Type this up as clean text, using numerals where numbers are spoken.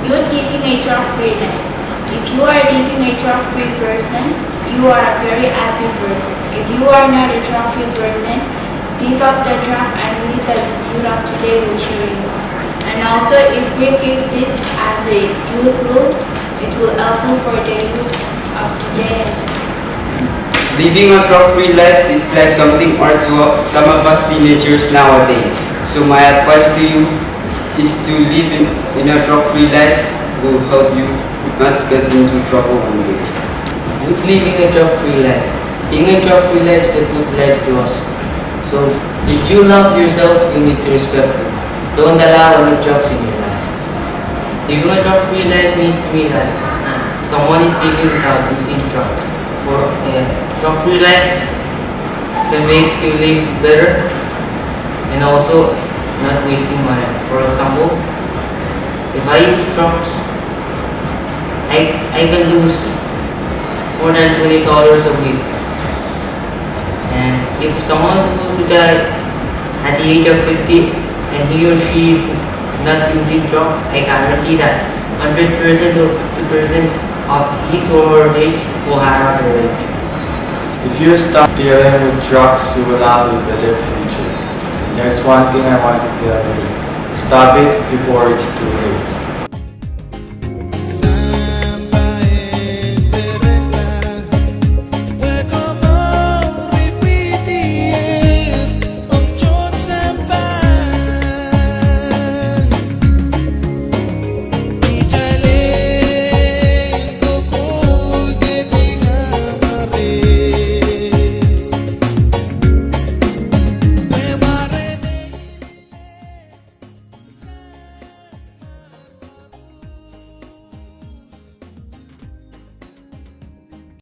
You're living a drug-free life. If you are living a drug-free person, you are a very happy person. If you are not a drug-free person, give up the drug and read the youth of today will cheer you up. And also, if we give this as a youth group, it will helpful for the youth of today and tomorrow. Living a drug-free life is like something hard to some of us teenagers nowadays. So my advice to you is to live in a drug-free life will help you not get into trouble one day. With living a drug-free life. Being a drug-free life is a good life to us. So if you love yourself, you need to respect it. Don't allow any drugs in your life. Living a drug-free life means to me that someone is living without using drugs. For a drug-free life can make you live better and also not wasting money. For example, if I use drugs, I can lose more than $20 a week. And if someone is supposed to die at the age of 50 and he or she is not using drugs, I guarantee that 100% or 50% of his or her age will have a age. If you stop dealing with drugs, you will have a better future. There's one thing I want to tell you. Stop it before it's too late.